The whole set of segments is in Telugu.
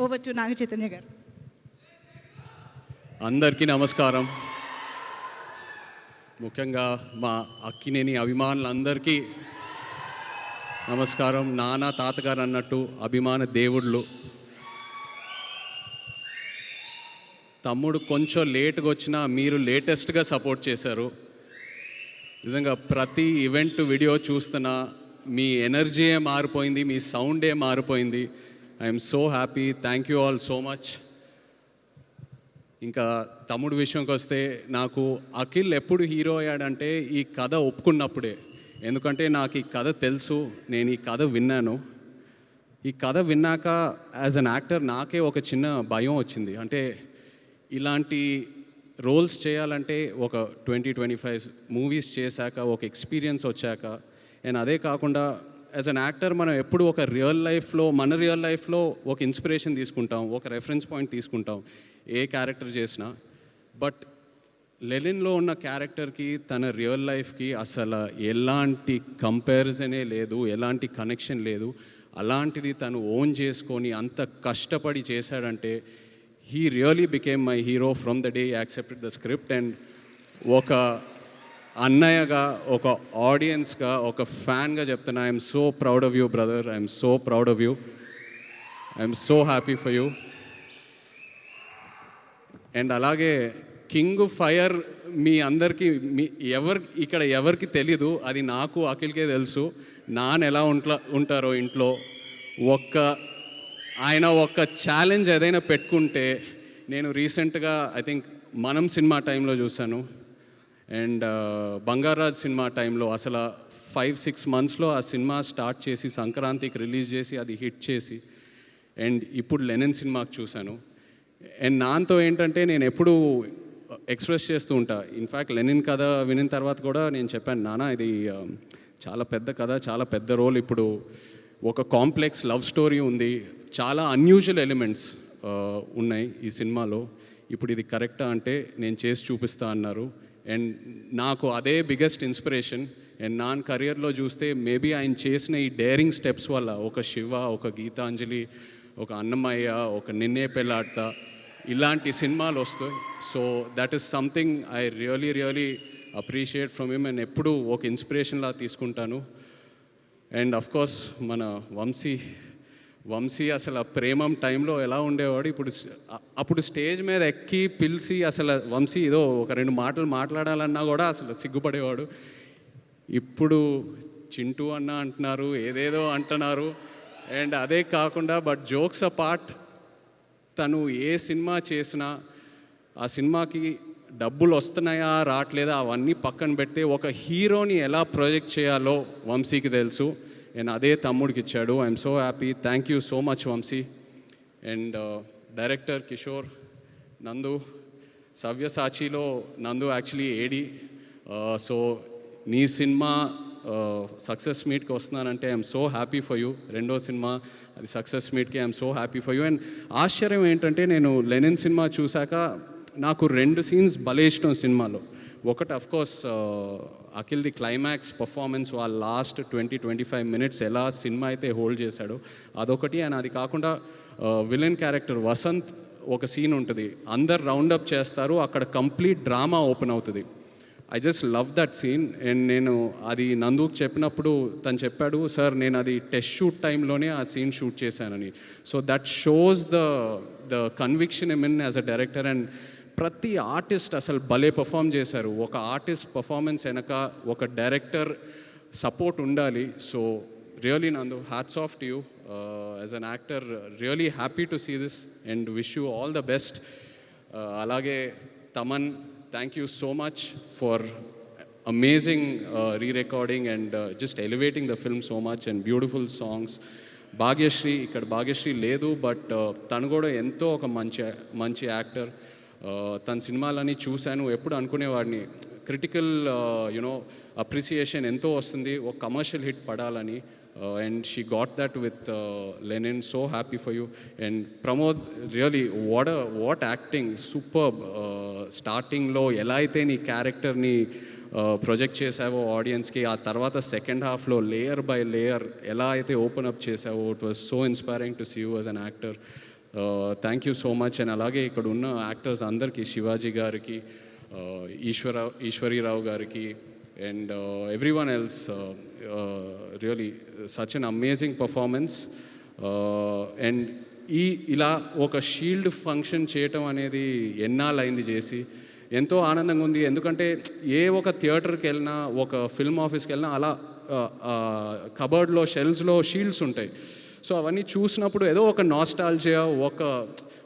ఓవర్ టు నాగ చైతన్య గారు. అందరికీ నమస్కారం. ముఖ్యంగా మా అక్కినేని అభిమానులందరికీ నమస్కారం. నాన్న తాతగారు అన్నట్టు అభిమాన దేవుళ్ళు. తమ్ముడు కొంచెం లేట్గా వచ్చినా మీరు లేటెస్ట్గా సపోర్ట్ చేశారు. నిజంగా ప్రతి ఈవెంట్ వీడియో చూస్తున్నా మీ ఎనర్జీయే మారిపోయింది, మీ సౌండే మారిపోయింది. I'm so happy. Thank you all so much. ఇంకా తమ్ముడు విషయంకి వస్తే నాకు అఖిల్ ఎప్పుడు హీరో అయ్యాడంటే ఈ కథ ఒప్పుకున్నప్పుడే. ఎందుకంటే నాకు ఈ కథ తెలుసు, నేను ఈ కథ విన్నాను. ఈ కథ విన్నాక యాజ్ అన్ యాక్టర్ నాకే ఒక చిన్న భయం వచ్చింది. అంటే ఇలాంటి రోల్స్ చేయాలంటే ఒక 20-25 మూవీస్ చేశాక ఒక ఎక్స్పీరియన్స్ వచ్చాక, అండ్ అదే కాకుండా యాజ్ అన్ యాక్టర్ మనం ఎప్పుడు ఒక మన రియల్ లైఫ్లో ఒక ఇన్స్పిరేషన్ తీసుకుంటాం, ఒక రెఫరెన్స్ పాయింట్ తీసుకుంటాం ఏ క్యారెక్టర్ చేసినా. బట్ లెనిన్లో ఉన్న క్యారెక్టర్కి తన రియల్ లైఫ్కి అసలు ఎలాంటి కంపారిజనే లేదు, ఎలాంటి కనెక్షన్ లేదు. అలాంటిది తను ఓన్ చేసుకొని అంత కష్టపడి చేశాడంటే he really became my hero from the day he accepted the script. And ఒక అన్నయ్యగా, ఒక ఆడియన్స్గా, ఒక ఫ్యాన్గా చెప్తున్నా, I'm so proud of you brother. I'm so proud of you. I'm so happy for you. And అలాగే కింగ్ ఫైర్ మీ అందరికీ ఇక్కడ ఎవరికి తెలీదు, అది నాకు అఖిల్కే తెలుసు. నాన్న ఎలా ఉంటారో ఇంట్లో ఆయన ఒక ఛాలెంజ్ ఏదైనా పెట్టుకుంటే, నేను రీసెంట్గా ఐ థింక్ మనం సినిమా టైంలో చూశాను, అండ్ బంగారాజ్ సినిమా టైంలో అసలు 5-6 మంత్స్లో ఆ సినిమా స్టార్ట్ చేసి సంక్రాంతికి రిలీజ్ చేసి అది హిట్ చేసి, అండ్ ఇప్పుడు లెనిన్ సినిమాకి చూశాను. అండ్ నాన్నతో ఏంటంటే నేను ఎప్పుడూ ఎక్స్ప్రెస్ చేస్తూ ఉంటా. ఇన్ఫ్యాక్ట్ లెనిన్ కథ వినిన తర్వాత కూడా నేను చెప్పాను, నాన్న ఇది చాలా పెద్ద కథ, చాలా పెద్ద రోల్. ఇప్పుడు ఒక కాంప్లెక్స్ లవ్ స్టోరీ ఉంది, చాలా అన్యూజువల్ ఎలిమెంట్స్ ఉన్నాయి ఈ సినిమాలో. ఇప్పుడు ఇది కరెక్టా అంటే నేను చేసి చూపిస్తా అన్నారు. అండ్ నాకు అదే బిగ్గెస్ట్ ఇన్స్పిరేషన్. అండ్ నా కెరియర్లో చూస్తే మేబీ ఆయన చేసిన ఈ డేరింగ్ స్టెప్స్ వల్ల ఒక శివ, ఒక గీతాంజలి, ఒక అన్నమయ్య, ఒక నిన్నే పెళ్ళాడతా, ఇలాంటి సినిమాలు వస్తాయి. So that is something I really appreciate from him. And ఎప్పుడూ ఒక ఇన్స్పిరేషన్లా తీసుకుంటాను. అండ్ అఫ్కోర్స్ మన వంశీ అసలు ఆ ప్రేమం టైంలో ఎలా ఉండేవాడు, అప్పుడు స్టేజ్ మీద ఎక్కి పిలిచి అసలు వంశీ ఏదో ఒక 2 మాటలు మాట్లాడాలన్నా కూడా అసలు సిగ్గుపడేవాడు. ఇప్పుడు చింటూ అన్న అంటున్నారు, ఏదేదో అంటున్నారు. అండ్ అదే కాకుండా బట్ జోక్స్ అపార్ట్, తను ఏ సినిమా చేసినా ఆ సినిమాకి డబ్బులు వస్తున్నాయా రావట్లేదా అవన్నీ పక్కన పెడితే ఒక హీరోని ఎలా ప్రొజెక్ట్ చేయాలో వంశీకి తెలుసు. అండ్ అదే తమ్ముడికి ఇచ్చాడు. I'm so happy. Thank you so much Vamshi. And director Kishore, Nandu, సవ్యసాచిలో నందు యాక్చువల్లీ ఏడి. సో నీ సినిమా సక్సెస్ మీట్కి వస్తున్నానంటే I'm so happy for you. రెండో సినిమా అది సక్సెస్ మీట్కి I'm so happy for you. And ఆశ్చర్యం ఏంటంటే నేను లెనిన్ సినిమా చూశాక నాకు 2 సీన్స్ భలే ఇష్టం సినిమాలో. ఒకటి అఫ్కోర్స్ అఖిల్ది క్లైమాక్స్ పర్ఫార్మెన్స్, వాళ్ళ లాస్ట్ 20-25 మినిట్స్ ఎలా సినిమా అయితే హోల్డ్ చేశాడో అదొకటి. అండ్ అది కాకుండా విలన్ క్యారెక్టర్ వసంత్ ఒక సీన్ ఉంటుంది, అందరు రౌండప్ చేస్తారు, అక్కడ కంప్లీట్ డ్రామా ఓపెన్ అవుతుంది. I just love that scene. And నేను అది నందుకు చెప్పినప్పుడు తను చెప్పాడు, సార్ నేను అది టెస్ట్ షూట్ టైంలోనే ఆ సీన్ షూట్ చేశానని. So that shows the conviction in as a director. And ప్రతి ఆర్టిస్ట్ అసలు భలే పర్ఫామ్ చేశారు. ఒక ఆర్టిస్ట్ పర్ఫార్మెన్స్ వెనక ఒక డైరెక్టర్ సపోర్ట్ ఉండాలి. So really Nandu, hats off to you as an actor. Really happy to see this and wish you all the best. అలాగే Thaman, thank you so much for amazing re-recording and just elevating the film so much and beautiful songs. Bhagyashree, ఇక్కడ భాగ్యశ్రీ లేదు, బట్ తను కూడా ఎంతో ఒక మంచి యాక్టర్. తన సినిమాలని చూశాను, ఎప్పుడు అనుకునేవాడిని క్రిటికల్ అప్రిసియేషన్ ఎంతో వస్తుంది, ఒక కమర్షియల్ హిట్ పడాలని. And she got that with Lenin. So happy for you. And Pramod, really what acting, superb. స్టార్టింగ్లో ఎలా అయితే నీ క్యారెక్టర్ని ప్రొజెక్ట్ చేసావో ఆడియన్స్కి, ఆ తర్వాత సెకండ్ హాఫ్లో లేయర్ బై లేయర్ ఎలా అయితే ఓపెన్ అప్ చేసావో, it was so inspiring to see you as an actor. Thank you so much. And అలాగే ఇక్కడ ఉన్న యాక్టర్స్ అందరికీ, శివాజీ గారికి, ఈశ్వరీరావు గారికి, and everyone else, really such an amazing performance. And ఇలా ఒక షీల్డ్ ఫంక్షన్ చేయటం అనేది ఎన్నాళ్ళైంది చేసి, ఎంతో ఆనందంగా ఉంది. ఎందుకంటే ఏ ఒక థియేటర్కి వెళ్ళినా, ఒక ఫిల్మ్ ఆఫీస్కి వెళ్ళినా అలా కబర్డ్లో, షెల్ఫ్స్లో షీల్డ్స్ ఉంటాయి. సో అవన్నీ చూసినప్పుడు ఏదో ఒక నాస్టాల్జియా,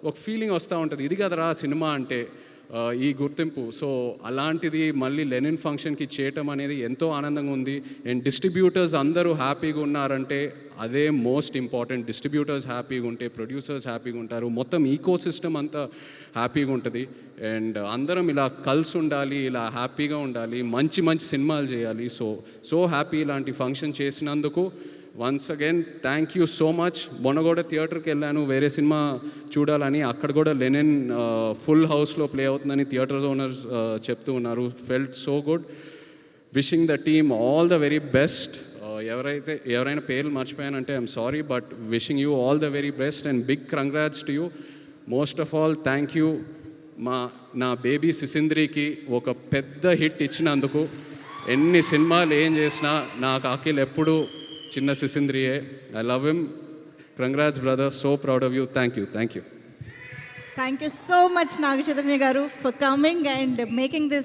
ఒక ఫీలింగ్ వస్తూ ఉంటుంది. ఇది కదరా సినిమా అంటే, ఈ గుర్తింపు. సో అలాంటిది మళ్ళీ లెనిన్ ఫంక్షన్కి చేయటం అనేది ఎంతో ఆనందంగా ఉంది. అండ్ డిస్ట్రిబ్యూటర్స్ అందరూ హ్యాపీగా ఉన్నారంటే అదే మోస్ట్ ఇంపార్టెంట్. డిస్ట్రిబ్యూటర్స్ హ్యాపీగా ఉంటే ప్రొడ్యూసర్స్ హ్యాపీగా ఉంటారు, మొత్తం ఈకో సిస్టమ్ అంతా హ్యాపీగా ఉంటుంది. అండ్ అందరం ఇలా కలిసి ఉండాలి, ఇలా హ్యాపీగా ఉండాలి, మంచి మంచి సినిమాలు చేయాలి. సో హ్యాపీ ఇలాంటి ఫంక్షన్ చేసినందుకు. Once again thank you so much. మొన్న కూడా థియేటర్కి వెళ్ళాను వేరే సినిమా చూడాలని, అక్కడ కూడా లెనిన్ ఫుల్ హౌస్లో ప్లే అవుతుందని థియేటర్ ఓనర్స్ చెప్తూ ఉన్నారు. Felt so good. Wishing the team all the very best. ఎవరైనా పేర్లు మర్చిపోయానంటే I'm sorry, but wishing you all the very best and big congrats to you. Most of all thank you నా బేబీ సిసింద్రికి ఒక పెద్ద హిట్ ఇచ్చినందుకు. ఎన్ని సినిమాలు ఏం చేసినా నాకు అఖిల్ ఎప్పుడు చిన్న సిసింద్రియే. I love him. Congrats brother, so proud of you. Thank you. Thank you so much, Naga Chaitanya garu, for coming and making this